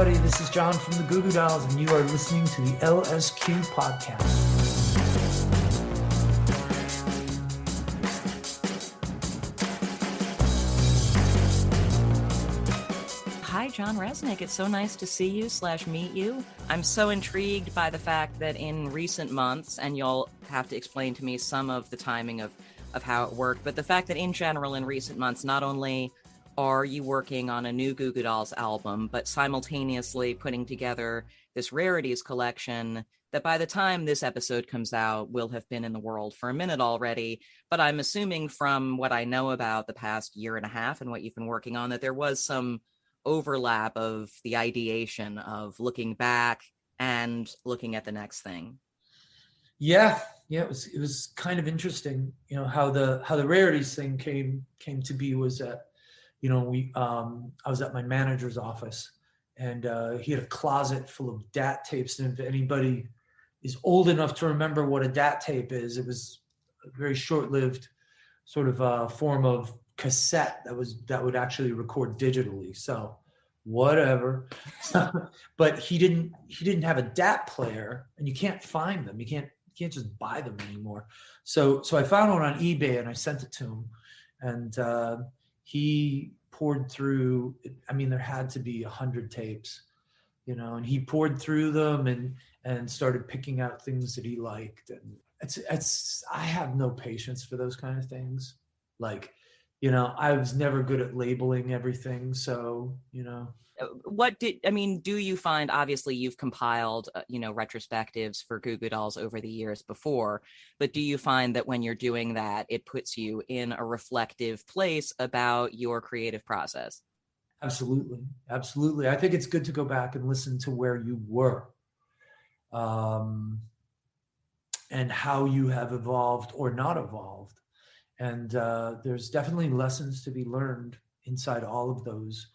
everybody. This is John from the Goo Goo Dolls, and you are listening to the LSQ podcast. Hi, John Rzeznik. It's so nice to see you / meet you. I'm so intrigued by the fact that in recent months, and you'll have to explain to me some of the timing of how it worked, but the fact that in general in recent months, not only are you working on a new Goo Goo Dolls album, but simultaneously putting together this rarities collection that by the time this episode comes out will have been in the world for a minute already. But I'm assuming from what I know about the past year and a half and what you've been working on, that there was some overlap of the ideation of looking back and looking at the next thing. Yeah, it was kind of interesting, how the rarities thing came to be. Was that, I was at my manager's office, and he had a closet full of DAT tapes. And if anybody is old enough to remember what a DAT tape is, it was a very short-lived sort of form of cassette that would actually record digitally. So whatever. But he didn't have a DAT player, and you can't find them. You can't just buy them anymore. So I found one on eBay, and I sent it to him, and he poured through. I mean, there had to be 100 tapes, and he poured through them and started picking out things that he liked. And I have no patience for those kind of things. Like, I was never good at labeling everything. So, do you find, obviously you've compiled, retrospectives for Goo Goo Dolls over the years before, but do you find that when you're doing that, it puts you in a reflective place about your creative process? Absolutely. Absolutely. I think it's good to go back and listen to where you were, and how you have evolved or not evolved. And there's definitely lessons to be learned inside all of those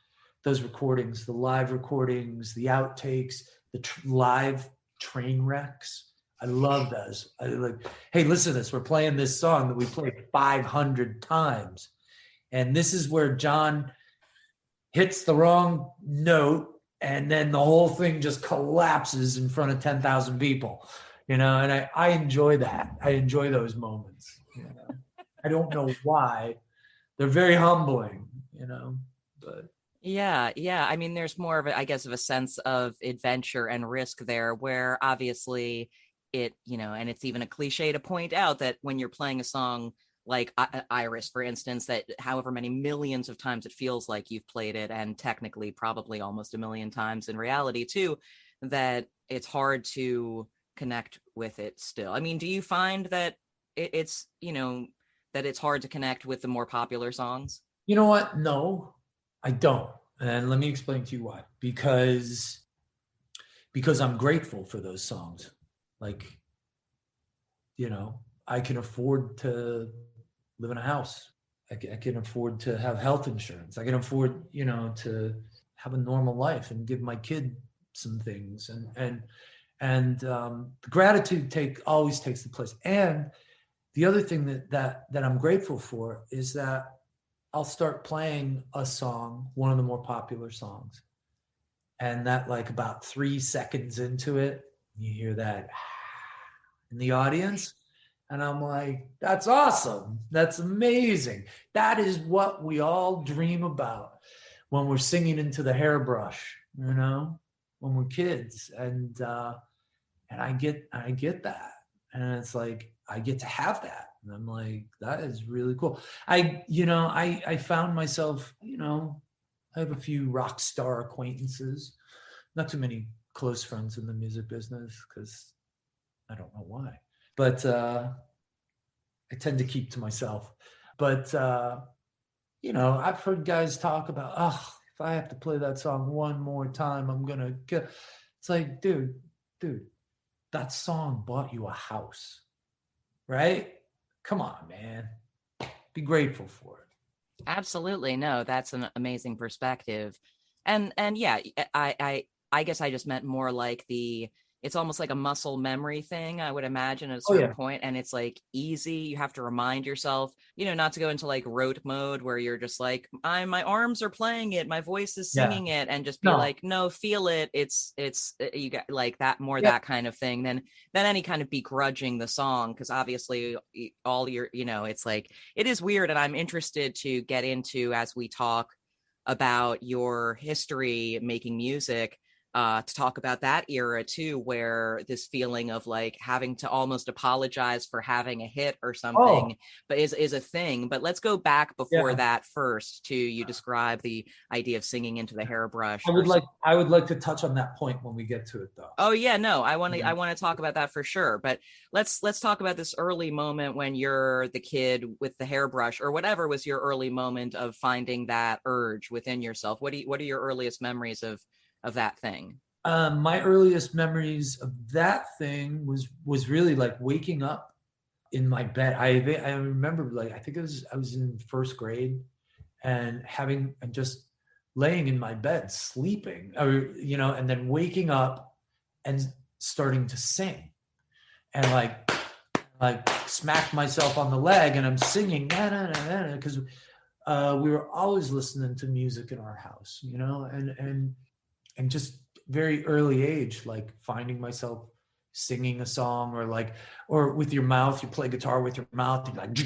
recordings, the live recordings, the outtakes, the live train wrecks. I love those. I like, hey, listen to this. We're playing this song that we played 500 times. And this is where John hits the wrong note, and then the whole thing just collapses in front of 10,000 people, and I enjoy that. I enjoy those moments. I don't know why. They're very humbling, but. Yeah. I mean, there's more of a sense of adventure and risk there, where obviously it, and it's even a cliche to point out that when you're playing a song like Iris, for instance, that however many millions of times it feels like you've played it, and technically probably almost a million times in reality too, that it's hard to connect with it still. I mean, do you find that it's that it's hard to connect with the more popular songs? You know what? No, I don't. And let me explain to you why. Because I'm grateful for those songs. Like, I can afford to live in a house. I can afford to have health insurance. I can afford, to have a normal life and give my kid some things. And gratitude always takes the place. And the other thing that I'm grateful for is that I'll start playing a song, one of the more popular songs, and that, like, about 3 seconds into it, you hear that in the audience, and I'm like, that's awesome. That's amazing. That is what we all dream about when we're singing into the hairbrush, when we're kids, and I get that, and it's like I get to have that. And I'm like, that is really cool. I found myself, I have a few rock star acquaintances, not too many close friends in the music business, because I don't know why, but I tend to keep to myself. But, I've heard guys talk about, if I have to play that song one more time, I'm going to kill. It's like, dude, that song bought you a house, right? Come on, man. Be grateful for it. Absolutely. No, that's an amazing perspective. And yeah, I guess I just meant more like the it's almost like a muscle memory thing, I would imagine, at a Oh certain yeah. point, and it's like easy. You have to remind yourself, not to go into like rote mode where you're just like, my arms are playing it, my voice is Yeah. singing it, and just be No. like, no, feel it. It's you got like that, more Yeah. that kind of thing than any kind of begrudging the song, because obviously all your, it's like, it is weird, and I'm interested to get into, as we talk about your history making music, to talk about that era too, where this feeling of like having to almost apologize for having a hit or Oh something, but is a thing. But let's go back before yeah. that first to, you describe the idea of singing into the hairbrush or I would like to touch on that point when we get to it though. Oh yeah, no, I want to Yeah. I want to talk about that for sure. But let's talk about this early moment when you're the kid with the hairbrush, or whatever was your early moment of finding that urge within yourself. What are your earliest memories of that thing? My earliest memories of that thing was really like waking up in my bed. I remember, like, I think I was in first grade, and just laying in my bed sleeping, or and then waking up and starting to sing, and like smack myself on the leg, and I'm singing because we were always listening to music in our house, and just very early age, like finding myself singing a song, or like, or with your mouth, you play guitar with your mouth, you're like,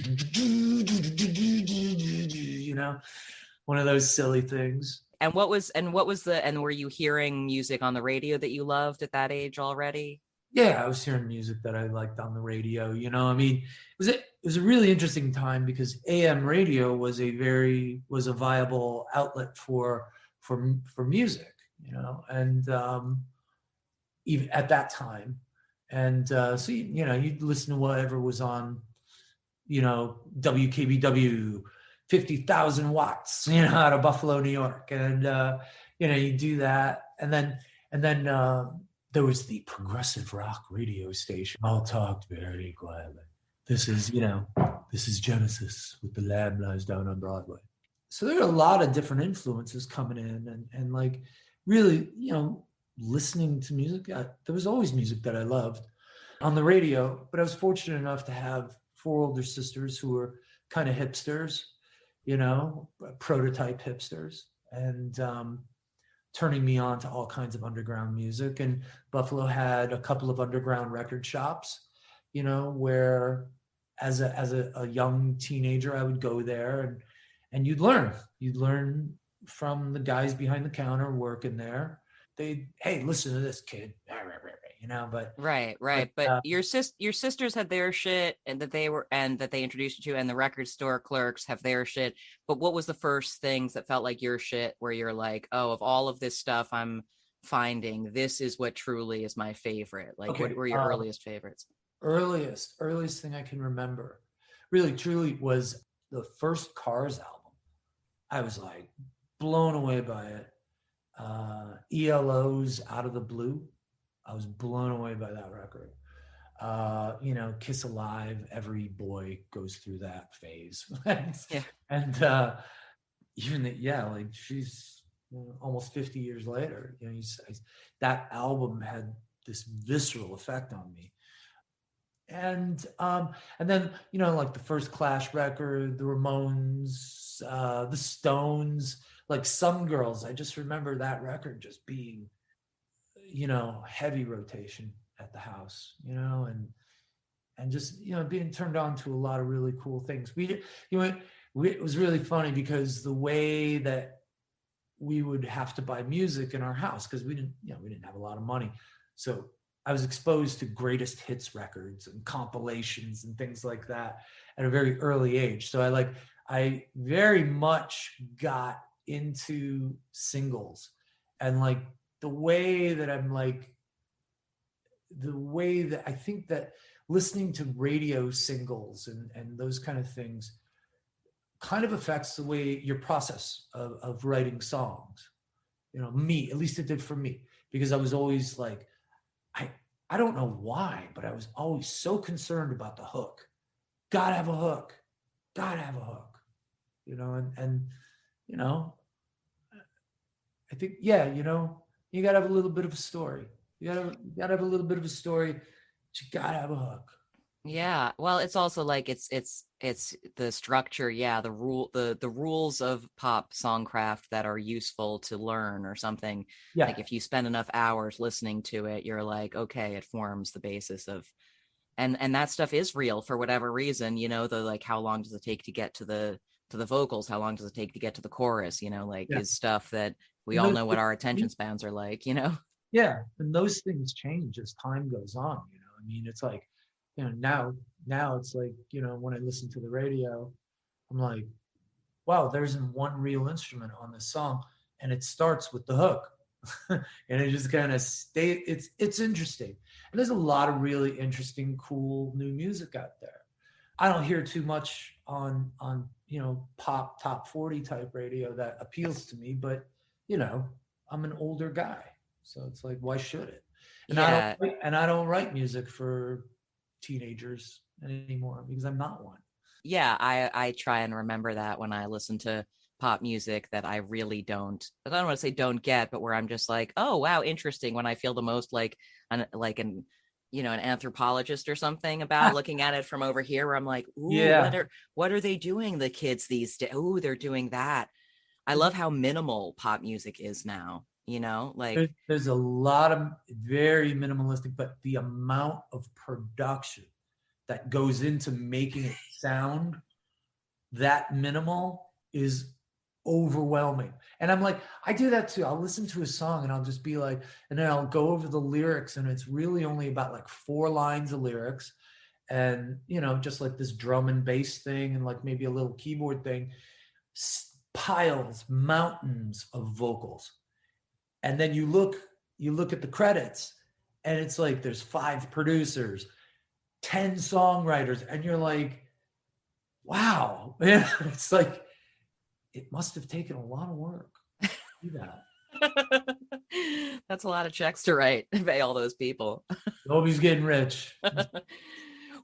one of those silly things. And were you hearing music on the radio that you loved at that age already? Yeah, I was hearing music that I liked on the radio. I mean, it was a really interesting time because AM radio was a viable outlet for music, and even at that time. And so you'd listen to whatever was on, WKBW, 50,000 watts, out of Buffalo, New York, and you do that, and then there was the progressive rock radio station. All talked very quietly. This is Genesis with The Lamb Lies Down on Broadway. So there are a lot of different influences coming in, and like really, listening to music. There was always music that I loved on the radio, but I was fortunate enough to have four older sisters who were kind of hipsters, prototype hipsters, and turning me on to all kinds of underground music. And Buffalo had a couple of underground record shops, where as a young teenager, I would go there, and you'd learn from the guys behind the counter working there. Hey, listen to this, kid, but Right. But your sisters had their shit, and that they introduced you to, and the record store clerks have their shit. But what was the first things that felt like your shit, where you're like, oh, of all of this stuff I'm finding, this is what truly is my favorite? Like, what okay. were your earliest favorites? Earliest thing I can remember, really truly, was the first Cars album. I was like blown away by it. ELO's Out of the Blue. I was blown away by that record. Kiss Alive, every boy goes through that phase. Yeah. And even that, yeah, like she's almost 50 years later, that album had this visceral effect on me. And then, like the first Clash record, the Ramones, the Stones, like Some Girls. I just remember that record just being, heavy rotation at the house, and just, being turned on to a lot of really cool things. It was really funny because the way that we would have to buy music in our house, because we didn't have a lot of money. So I was exposed to greatest hits records and compilations and things like that at a very early age. So I very much got into singles, and like the way that I think that listening to radio singles and those kind of things kind of affects the way your process of writing songs. Me, at least it did for me, because I was always like, I don't know why, but I was always so concerned about the hook. Gotta have a hook. Gotta have a hook. And you know, I think, yeah, you gotta have a little bit of a story. You gotta have a little bit of a story, but you gotta have a hook. Yeah. Well, it's also like it's the structure, yeah, the rules of pop songcraft that are useful to learn or something. Yeah, Like if you spend enough hours listening to it, you're like, okay, it forms the basis of and that stuff is real for whatever reason, the like how long does it take to get to the vocals? How long does it take to get to the chorus? Like yeah. is stuff that we And all those, know what our attention spans are like. yeah, and those things change as time goes on. I mean, it's like, now it's like, when I listen to the radio, I'm like, wow, there isn't one real instrument on this song, and it starts with the hook, and it just kind of stay. It's interesting, and there's a lot of really interesting, cool new music out there. I don't hear too much on pop top 40 type radio that appeals to me, but you know I'm an older guy, so it's like why should it? And Yeah. I don't write music for teenagers anymore because I'm not one. Yeah, I try and remember that when I listen to pop music that I really don't, I don't want to say don't get, but where I'm just like, oh wow, interesting, when I feel the most like an anthropologist or something about looking at it from over here, where I'm like, ooh, Yeah, what are they doing, the kids these days? Ooh, they're doing that. I love how minimal pop music is now, like there's a lot of very minimalistic, but the amount of production that goes into making it sound that minimal is overwhelming. And I'm like, I do that too. I'll listen to a song and I'll just be like, and then I'll go over the lyrics, and it's really only about like 4 lines of lyrics, and just like this drum and bass thing and like maybe a little keyboard thing, piles, mountains of vocals. And then you look at the credits, and it's like there's 5 producers, 10 songwriters, and you're like, wow. It's like it must have taken a lot of work to do that. that's a lot of checks to write, pay all those people. Nobody's getting rich.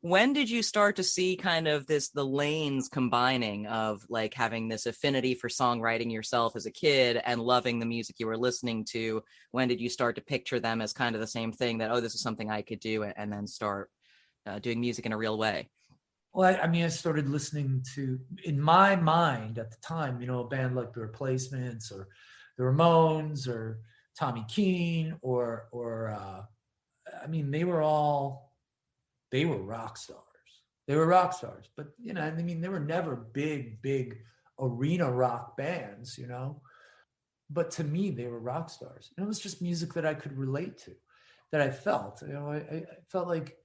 When did you start to see kind of the lanes combining of like having this affinity for songwriting yourself as a kid and loving the music you were listening to? When did you start to picture them as kind of the same thing, that, oh, this is something I could do, and then start doing music in a real way? Well, I mean, I started listening to, in my mind at the time, a band like The Replacements or the Ramones or Tommy Keene or I mean, they were rock stars. They were rock stars, but I mean, they were never big arena rock bands. But to me, they were rock stars, and it was just music that I could relate to, that I felt. I felt like,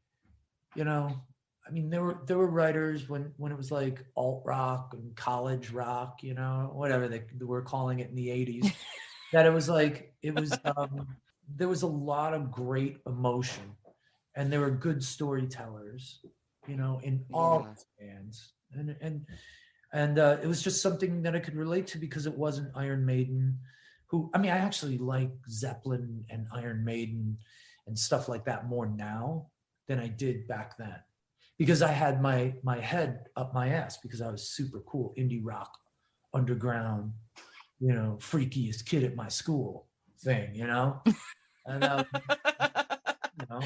I mean, there were writers when it was like alt rock and college rock, whatever they were calling it in the '80s. That it was like there was a lot of great emotion, and there were good storytellers, in all Yeah. these bands, and it was just something that I could relate to because it wasn't Iron Maiden, who, I mean, I actually like Zeppelin and Iron Maiden and stuff like that more now than I did back then, because I had my head up my ass because I was super cool, indie rock, underground, freakiest kid at my school thing. And you know,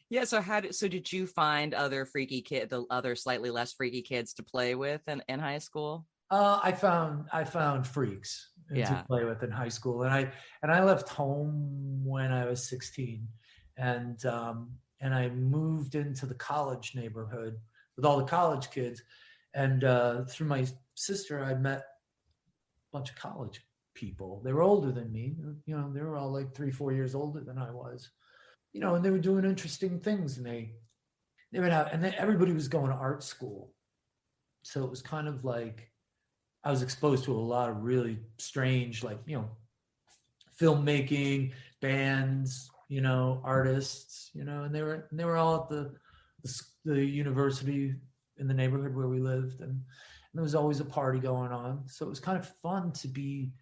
Yeah, so did you find the other slightly less freaky kids to play with in high school? I found freaks to Yeah. play with in high school, and I left home when I was 16, and I moved into the college neighborhood with all the college kids, and through my sister, I met a bunch of college people. They were older than me. They were all like 3-4 years older than I was. And they were doing interesting things, and they would have, and then everybody was going to art school, so it was kind of like I was exposed to a lot of really strange, like, filmmaking, bands, artists, and they were all at the university in the neighborhood where we lived, and there was always a party going on. So it was kind of fun to be,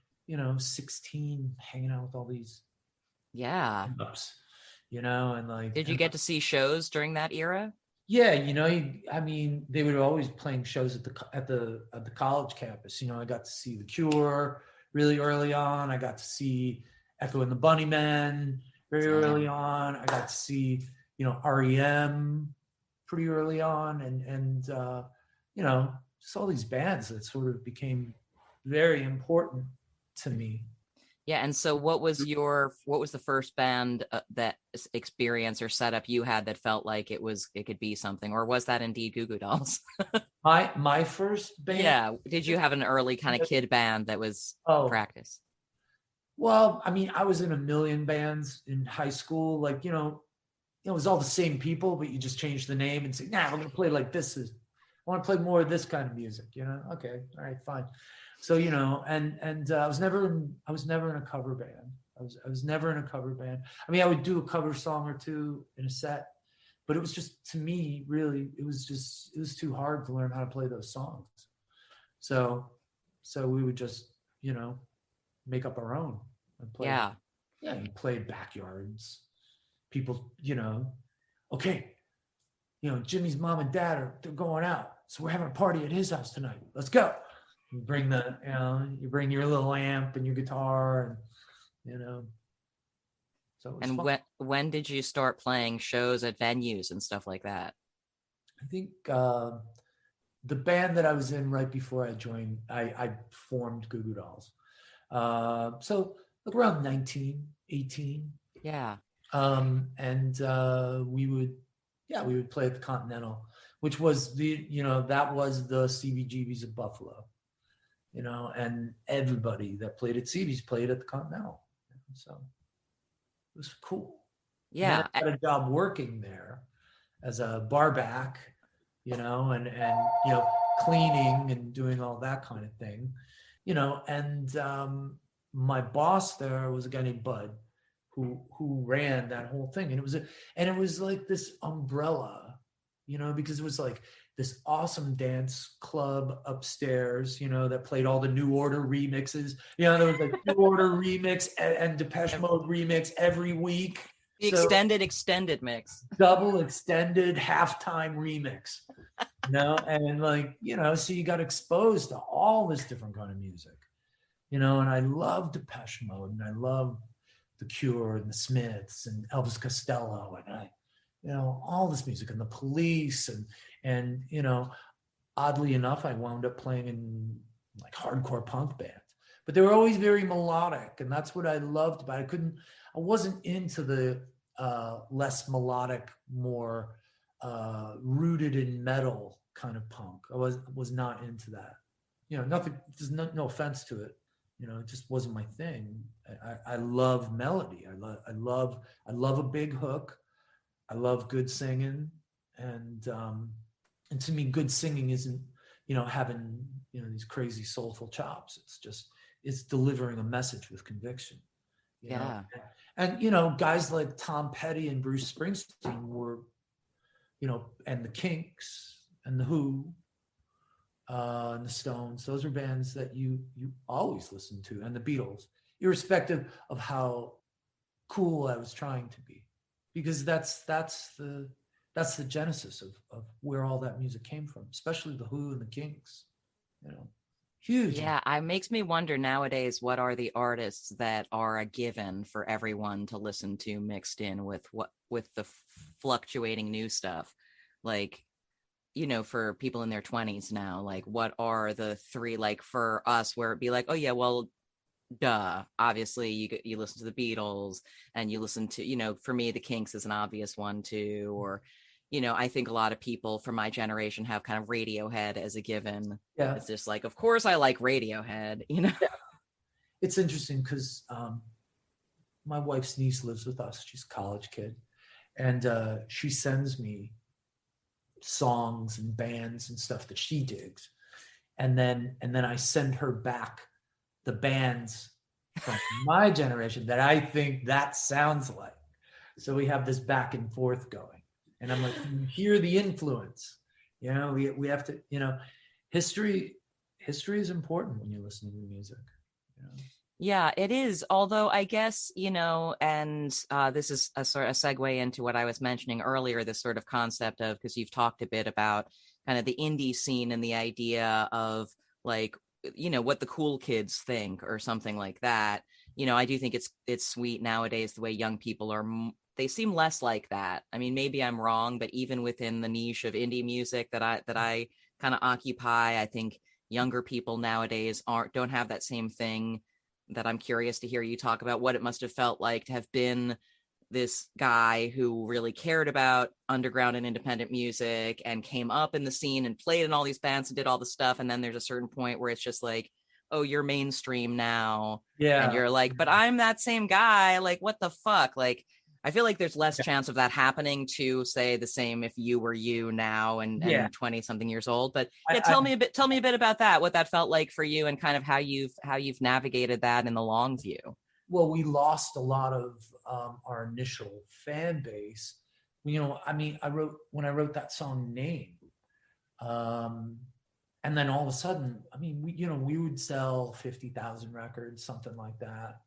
16, hanging out with all these Yeah. ups, and like, Did you get to see shows during that era? yeah, I mean, they were always playing shows at the college campus. I got to see The Cure really early on. I got to see Echo and the Bunnymen very Same. early on. I got to see, REM pretty early on, and just all these bands that sort of became very important to me. Yeah, and so what was the first band that experience or setup you had that felt like it could be something, or was that indeed Goo Goo Dolls? My first band. Yeah, did you have an early kind of kid band that was Oh, practice? well, I mean, I was in a million bands in high school. Like, it was all the same people, but you just change the name and say, "Nah, we're gonna play like this. I want to play more of this kind of music." Okay, all right, fine. So and I was never in a cover band. I was never in a cover band. I mean, I would do a cover song or two in a set, but it was just, to me, really, it was too hard to learn how to play those songs. So we would just make up our own and play. Yeah. Yeah, and play backyards. People, okay, Jimmy's mom and dad they're going out, so we're having a party at his house tonight. Let's go. You bring you bring your little amp and your guitar, and so it was And fun. when did you start playing shows at venues and stuff like that? I think the band that I was in right before I joined, I formed Goo Goo Dolls. So like around 19, 18. Yeah. And we would play at the Continental, which was that was the CBGBs of Buffalo, and everybody that played at CB's played at the Continental. So it was cool. And then Yeah. I got a job working there as a bar back, and cleaning and doing all that kind of thing, and my boss there was a guy named Bud, who ran that whole thing, and it was like this umbrella, because it was like this awesome dance club upstairs, that played all the New Order remixes. There was like New Order remix and Depeche Mode remix every week. The So extended mix. double extended halftime remix, and so you got exposed to all this different kind of music, and I love Depeche Mode, and I love the Cure and the Smiths and Elvis Costello, and all this music, and the Police, and oddly enough, I wound up playing in like hardcore punk bands, but they were always very melodic, and that's what I loved about it. I wasn't into the less melodic, more rooted in metal kind of punk. I was not into that. Nothing. There's no offense to it. It just wasn't my thing. I love melody. I love a big hook. I love good singing, and to me, good singing isn't having these crazy soulful chops. It's delivering a message with conviction. Yeah. And guys like Tom Petty and Bruce Springsteen were, and the Kinks and the Who, and the Stones. Those are bands that you always listen to, and the Beatles, irrespective of how cool I was trying to be, because that's the genesis of where all that music came from, especially the Who and the Kinks. Huge. Yeah, it makes me wonder nowadays, what are the artists that are a given for everyone to listen to, mixed in with the fluctuating new stuff, like, for people in their 20s now, like what are the three, like for us, where it'd be like, oh yeah, well, duh, obviously you listen to the Beatles, and you listen to, for me, the Kinks is an obvious one too, or I think a lot of people from my generation have kind of Radiohead as a given. Yeah. It's just like, of course I like Radiohead. Yeah. It's interesting because my wife's niece lives with us. She's a college kid, and she sends me songs and bands and stuff that she digs, and then I send her back the bands from my generation that I think that sounds like. So we have this back and forth going. And I'm like, you hear the influence. We have to, history is important when you're listening to music. Yeah, it is. Although I guess, and this is a sort of segue into what I was mentioning earlier, this sort of concept of, because you've talked a bit about kind of the indie scene and the idea of like, what the cool kids think or something like that. I do think it's sweet nowadays the way young people are. They seem less like that. I mean, maybe I'm wrong, but even within the niche of indie music that I kind of occupy, I think younger people nowadays don't have that same thing. That I'm curious to hear you talk about what it must have felt like to have been this guy who really cared about underground and independent music and came up in the scene and played in all these bands and did all the stuff. And then there's a certain point where it's just like, oh, you're mainstream now. And Yeah. you're like, but I'm that same guy. Like, what the fuck? Like, I feel like there's less chance of that happening to say the same if you were you now Yeah. and 20 something years old. But yeah, I, tell me a bit about that, what that felt like for you and kind of how you've navigated that in the long view. well, we lost a lot of our initial fan base. I mean, when I wrote that song "Name," um, and then all of a sudden, I mean, we would sell 50,000 records, something like that.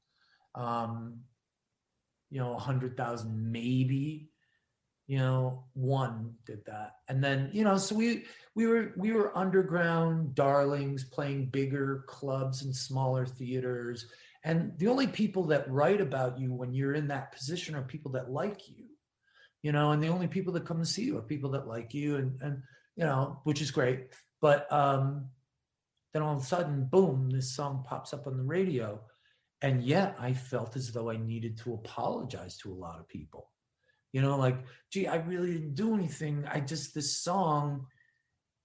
100,000 maybe. One did that, and then so we were underground darlings playing bigger clubs and smaller theaters. And the only people that write about you when you're in that position are people that like you, and the only people that come to see you are people that like you, and which is great. But then all of a sudden, boom, this song pops up on the radio. And yet I felt as though I needed to apologize to a lot of people. Like, gee, I really didn't do anything. This song,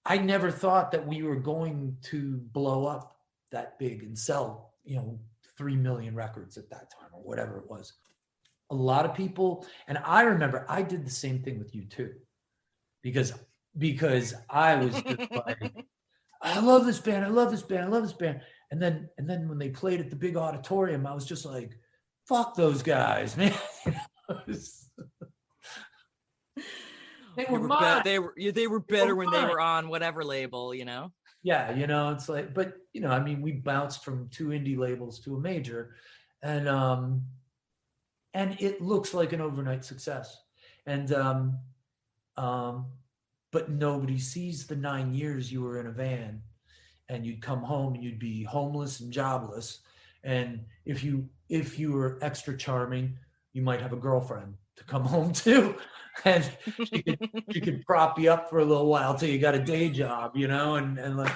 I never thought that we were going to blow up that big and sell, 3 million records at that time or whatever it was. A lot of people, and I remember I did the same thing with you too, because I was just like, I love this band, I love this band, I love this band. And then when they played at the big auditorium, I was just like, fuck those guys, man. They were mine. They were better when they were on whatever label, Yeah, it's like, but I mean, we bounced from 2 indie labels to a major, and it looks like an overnight success. And but nobody sees the 9 years you were in a van, and you'd come home and you'd be homeless and jobless. And if you were extra charming, you might have a girlfriend to come home to, and she could prop you up for a little while till you got a day job, and like,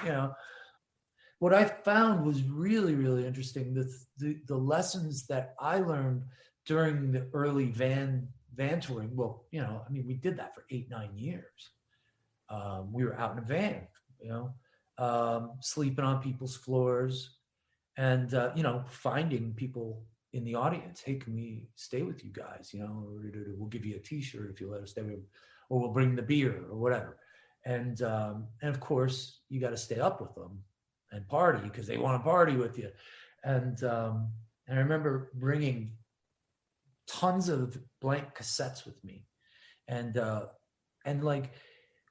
what I found was really, really interesting. The lessons that I learned during the early van touring. Well, I mean, we did that for 8-9 years. We were out in a van, sleeping on people's floors, and finding people in the audience. Hey, can we stay with you guys? We'll give you a T-shirt if you let us stay, or we'll bring the beer or whatever. And of course, you got to stay up with them and party because they want to party with you. And I remember bringing tons of blank cassettes with me, and like,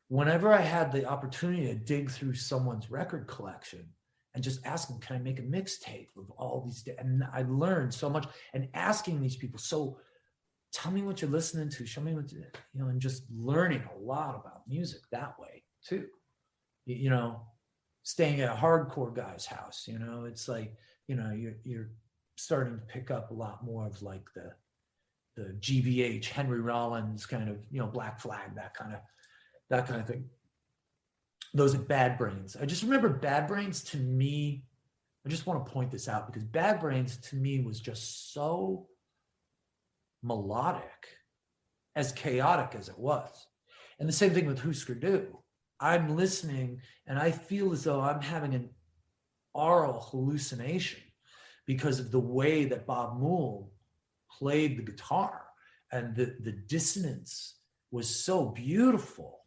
whenever I had the opportunity to dig through someone's record collection and just ask them, can I make a mixtape of all these? And I learned so much. And asking these people, so tell me what you're listening to, show me what, and just learning a lot about music that way too. Staying at a hardcore guy's house, it's like, you're starting to pick up a lot more of like the GBH, Henry Rollins kind of, Black Flag, that kind of thing. Those are Bad Brains. I just remember Bad Brains to me, I just want to point this out because Bad Brains to me was just so melodic, as chaotic as it was. And the same thing with Husker Du. I'm listening and I feel as though I'm having an aural hallucination because of the way that Bob Mould played the guitar, and the dissonance was so beautiful,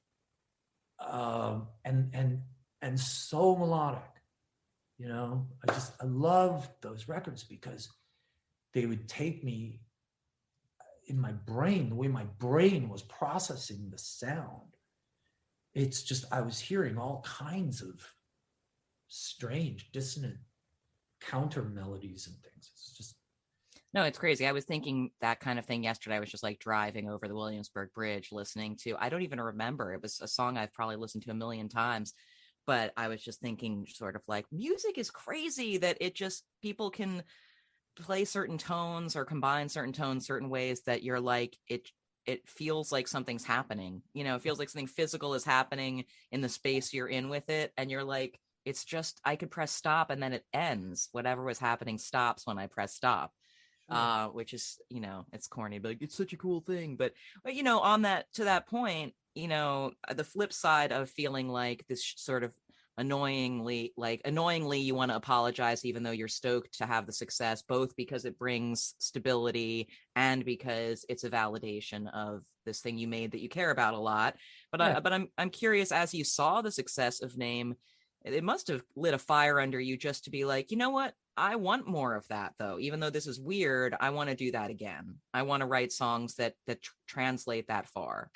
and so melodic. I love those records because they would take me in my brain, the way my brain was processing the sound. It's just, I was hearing all kinds of strange, dissonant counter melodies and things. It's just, no, it's crazy. I was thinking that kind of thing yesterday. I was just like driving over the Williamsburg Bridge, listening to, I don't even remember. It was a song I've probably listened to a million times, but I was just thinking sort of like, music is crazy that it just, people can play certain tones or combine certain tones certain ways that you're like, it feels like something's happening, you know, it feels like something physical is happening in the space you're in with it, and you're like, it's just, I could press stop and then it ends, whatever was happening stops when I press stop. Which is, you know, it's corny, but like, it's such a cool thing. But you know, on that, to that point, you know, the flip side of feeling like this sort of annoyingly you want to apologize even though you're stoked to have the success, both because it brings stability and because it's a validation of this thing you made that you care about a lot. But I'm curious, as you saw the success of Name, it must have lit a fire under you just to be like, you know what, I want more of that, though. Even though this is weird, I want to do that again. I want to write songs that translate that far.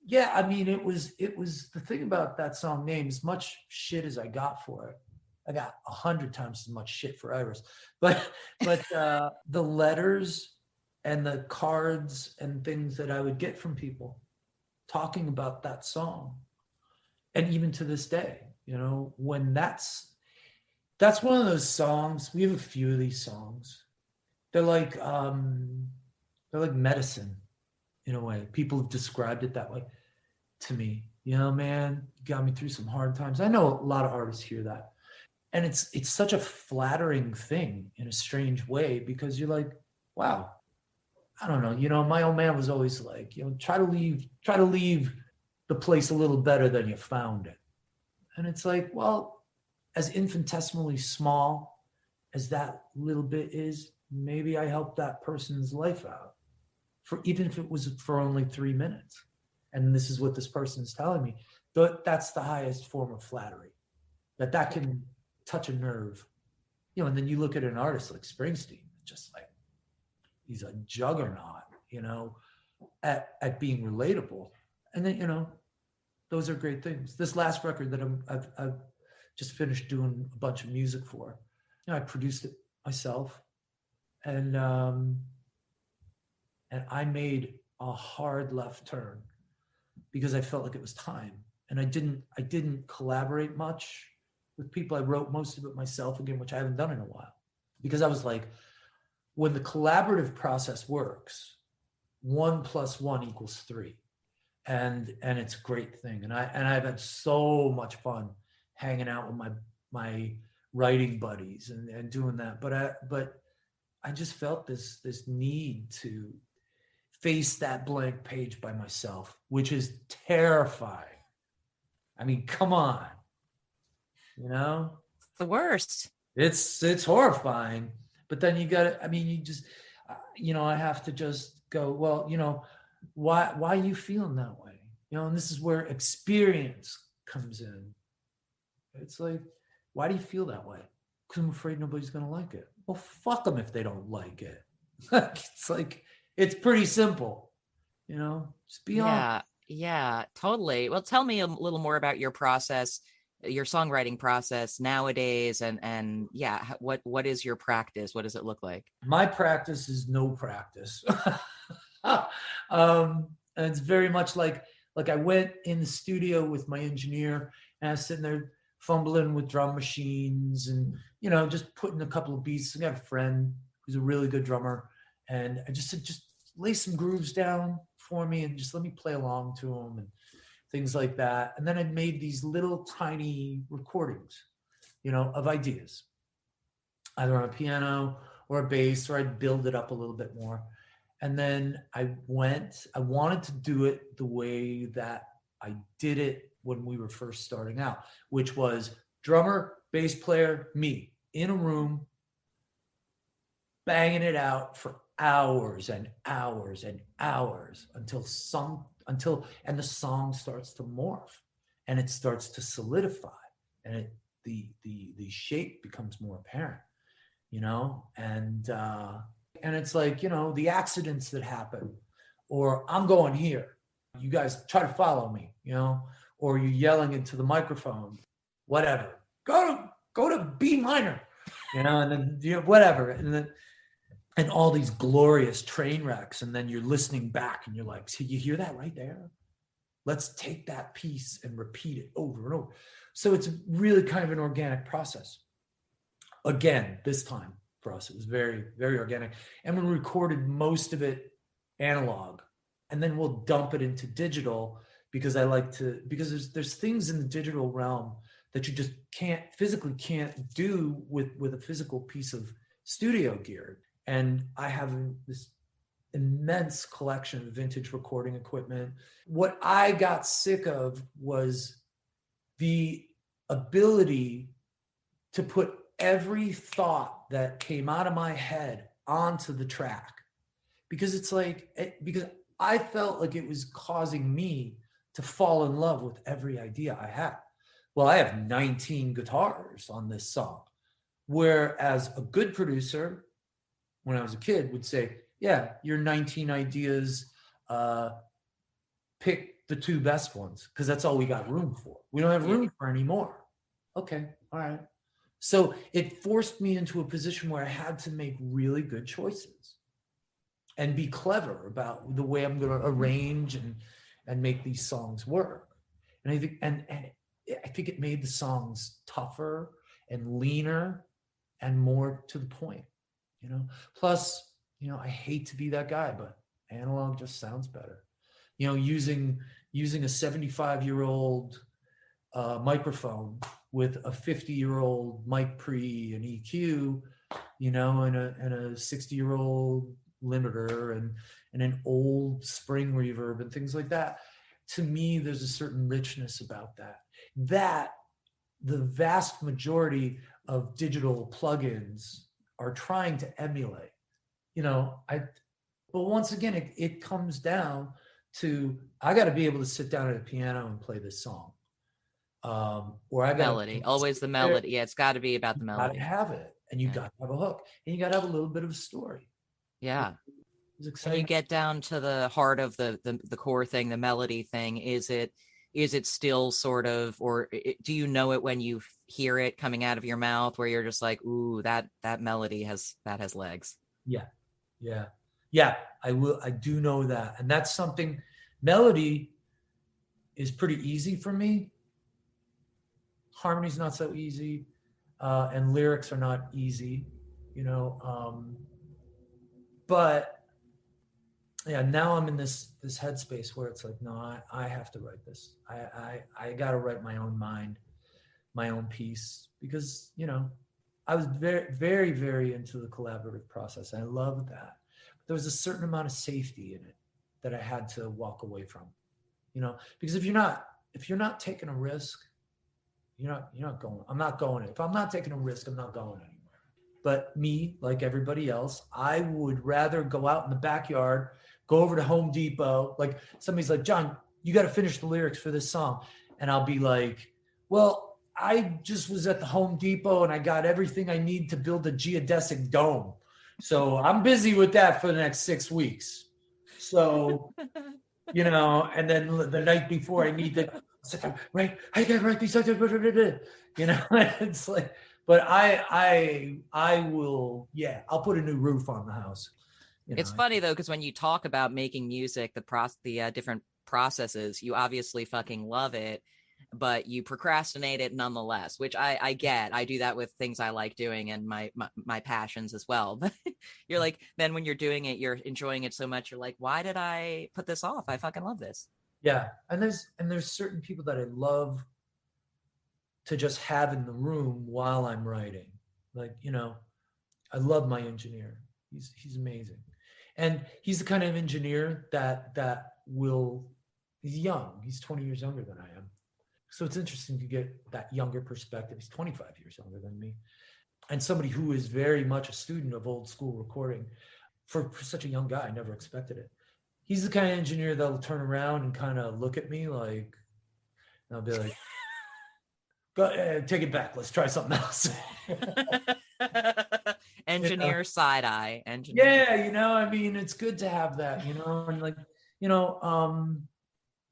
Yeah, I mean, it was the thing about that song Name, as much shit as I got for it, I got 100 times as much shit for Iris. But the letters and the cards and things that I would get from people talking about that song, and even to this day, you know, when that's one of those songs. We have a few of these songs. They're like medicine in a way. People have described it that way to me. You know, man, you got me through some hard times. I know a lot of artists hear that. And it's such a flattering thing in a strange way, because you're like, wow, I don't know. You know, my old man was always like, you know, try to leave the place a little better than you found it. And it's like, well, as infinitesimally small as that little bit is, maybe I helped that person's life out, for even if it was for only 3 minutes. And this is what this person's telling me. That's the highest form of flattery, that can touch a nerve. You know, and then you look at an artist like Springsteen, just like, he's a juggernaut, you know, at being relatable. And then, you know, those are great things. This last record that I've just finished doing a bunch of music for, you know, I produced it myself, and I made a hard left turn because I felt like it was time, and I didn't collaborate much with people. I wrote most of it myself again, which I haven't done in a while, because I was like, when the collaborative process works, 1 + 1 = 3, and it's a great thing, and I've had so much fun hanging out with my writing buddies and doing that. But I just felt this need to face that blank page by myself, which is terrifying. I mean, come on, you know? It's the worst. It's horrifying. But then you gotta, I mean, you just, you know, I have to just go, well, you know, why are you feeling that way? You know, and this is where experience comes in. It's like, why do you feel that way? Because I'm afraid nobody's going to like it. Well, fuck them if they don't like it. It's like, it's pretty simple, you know, just be honest. Yeah, totally. Well, tell me a little more about your process, your songwriting process nowadays. And yeah, what is your practice? What does it look like? My practice is no practice. And it's very much like I went in the studio with my engineer, and I was sitting there fumbling with drum machines and, you know, just putting a couple of beats. I got a friend who's a really good drummer, and I just said, just lay some grooves down for me and just let me play along to them and things like that. And then I made these little tiny recordings, you know, of ideas, either on a piano or a bass, or I'd build it up a little bit more. And then I wanted to do it the way that I did it when we were first starting out, which was drummer, bass player, me in a room, banging it out for hours and hours and hours until the song starts to morph and it starts to solidify, and the shape becomes more apparent, you know, and it's like, you know, the accidents that happen, or I'm going here, you guys try to follow me, you know, or you're yelling into the microphone, whatever, go to B minor, you know, and then, you know, whatever, and all these glorious train wrecks, and then you're listening back and you're like, so you hear that right there? Let's take that piece and repeat it over and over. So it's really kind of an organic process. Again, this time for us. It was very, very organic. And we recorded most of it analog, and then we'll dump it into digital because there's things in the digital realm that you just physically can't do with a physical piece of studio gear. And I have this immense collection of vintage recording equipment. What I got sick of was the ability to put every thought that came out of my head onto the track, because because I felt like it was causing me to fall in love with every idea I had. Well, I have 19 guitars on this song, whereas a good producer, when I was a kid, would say, yeah, your 19 ideas, pick the 2 best ones, because that's all we got room for. We don't have room for any more. Okay, all right. So it forced me into a position where I had to make really good choices and be clever about the way I'm going to arrange and make these songs work. And I think it made the songs tougher and leaner and more to the point, Plus, I hate to be that guy, but analog just sounds better. Using a 75-year-old microphone with a 50-year-old mic pre and EQ, and a 60-year-old limiter and an old spring reverb and things like that. To me, there's a certain richness about that the vast majority of digital plugins are trying to emulate. But once again, it comes down to, I got to be able to sit down at a piano and play this song. Or I got melody, always the melody. Yeah, it's got to be about the melody. You got to have it, and you got to have a hook, and you got to have a little bit of a story. Yeah. And you get down to the heart of the core thing, the melody thing. Is it still sort of, or do you know it when you hear it coming out of your mouth, where you're just like, ooh, that melody has legs? Yeah. I do know that. And that's something. Melody is pretty easy for me. Harmony's not so easy. And lyrics are not easy, but yeah, now I'm in this headspace where it's like, no, I have to write this. I got to write my own mind, my own piece, because, I was very, very, very into the collaborative process. I loved that. But there was a certain amount of safety in it that I had to walk away from, because if you're not taking a risk, you're not going. I'm not going. If I'm not taking a risk, I'm not going anywhere. But me, like everybody else, I would rather go out in the backyard, go over to Home Depot. Like somebody's like, John, you got to finish the lyrics for this song. And I'll be like, well, I just was at the Home Depot and I got everything I need to build a geodesic dome. So I'm busy with that for the next 6 weeks. So, and then the night before I need to sit there, right? I got to write these, it's like, but I will, I'll put a new roof on the house. It's funny though, because when you talk about making music, the different processes, you obviously fucking love it, but you procrastinate it nonetheless, which I get. I do that with things I like doing and my passions as well. But you're like, then when you're doing it, you're enjoying it so much. You're like, why did I put this off? I fucking love this. Yeah, and there's certain people that I love to just have in the room while I'm writing. Like, I love my engineer. He's amazing. And he's the kind of engineer that he's young. He's 20 years younger than I am. So it's interesting to get that younger perspective. He's 25 years younger than me. And somebody who is very much a student of old school recording. For such a young guy, I never expected it. He's the kind of engineer that'll turn around and kind of look at me like, and I'll be like, go, take it back. Let's try something else. Engineer side eye. Engineer. Yeah, it's good to have that, and like,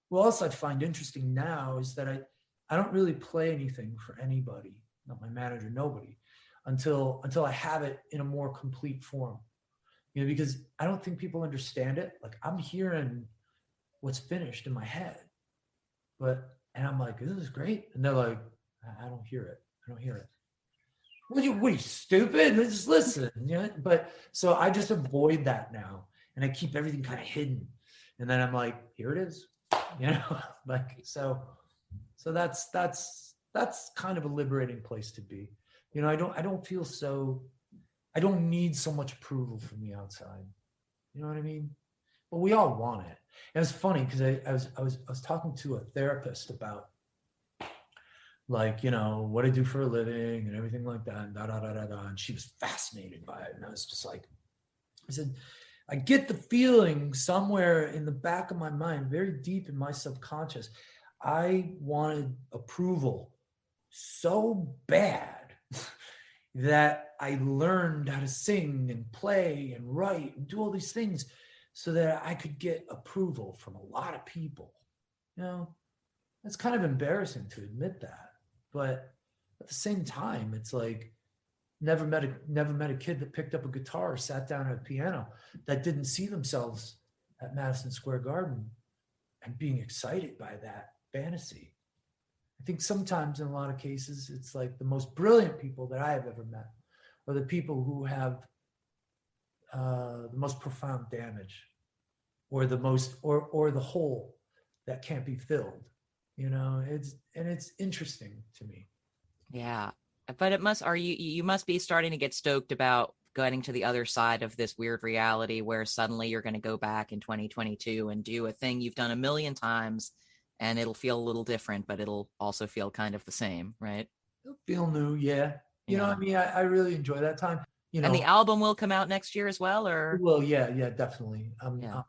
what else I find interesting now is that I don't really play anything for anybody, not my manager, nobody, until I have it in a more complete form, because I don't think people understand it. Like, I'm hearing what's finished in my head, and I'm like, this is great. And they're like, I don't hear it. What are you stupid? Just listen. You know? But so I just avoid that now, and I keep everything kind of hidden. And then I'm like, here it is, you know, like so. So that's kind of a liberating place to be. You know, I don't feel so. I don't need so much approval from the outside. You know what I mean? But we all want it. And it's funny because I was talking to a therapist about, like, you know, what I do for a living and everything like that, and da da da da da. And she was fascinated by it. And I was just like, I said, I get the feeling somewhere in the back of my mind, very deep in my subconscious, I wanted approval so bad that I learned how to sing and play and write and do all these things so that I could get approval from a lot of people. You know, it's kind of embarrassing to admit that, but at the same time, it's like never met a kid that picked up a guitar or sat down at a piano that didn't see themselves at Madison Square Garden and being excited by that fantasy. I think sometimes in a lot of cases, it's like the most brilliant people that I have ever met are the people who have the most profound damage, or the most, or the hole that can't be filled. You know, it's interesting to me. Yeah. But it must, you must be starting to get stoked about getting to the other side of this weird reality where suddenly you're going to go back in 2022 and do a thing you've done a million times, and it'll feel a little different, but it'll also feel kind of the same, right? It'll feel new, yeah. You know, I mean, I really enjoy that time. You know, and the album will come out next year as well, or? Well, yeah, definitely. I'm going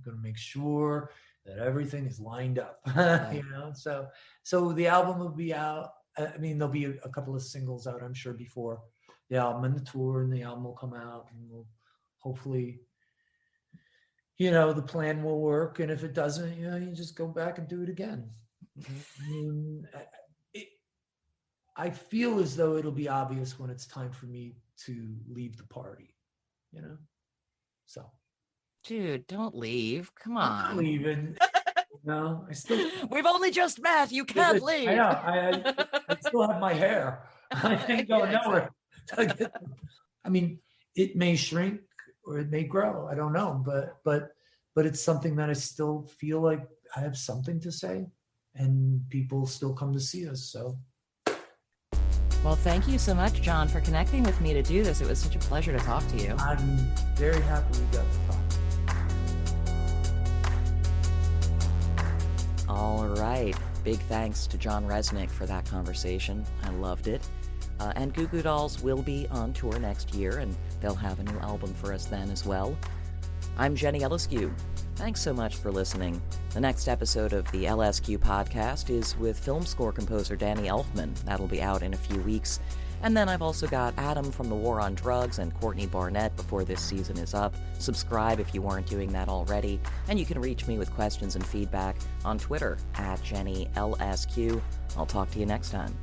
to make sure that everything is lined up. You know, so the album will be out. I mean, there'll be a couple of singles out, I'm sure, before the album and the tour, and the album will come out, and we'll hopefully, you know, the plan will work. And if it doesn't, you know, you just go back and do it again. I mean, I feel as though it'll be obvious when it's time for me to leave the party, you know? So. Dude, don't leave. Come on. I'm not leaving. No, I still. We've only just met. You can't leave. I know. I still have my hair. I ain't going nowhere. I mean, it may shrink or it may grow. I don't know, but it's something that I still feel like I have something to say, and people still come to see us. So. Well, thank you so much, John, for connecting with me to do this. It was such a pleasure to talk to you. I'm very happy we got to talk. All right. Big thanks to John Rzeznik for that conversation. I loved it. And Goo Goo Dolls will be on tour next year, and they'll have a new album for us then as well. I'm Jenny Eliscu. Thanks so much for listening. The next episode of the LSQ podcast is with film score composer Danny Elfman. That'll be out in a few weeks. And then I've also got Adam from The War on Drugs and Courtney Barnett before this season is up. Subscribe if you weren't doing that already. And you can reach me with questions and feedback on Twitter @JennyLSQ. I'll talk to you next time.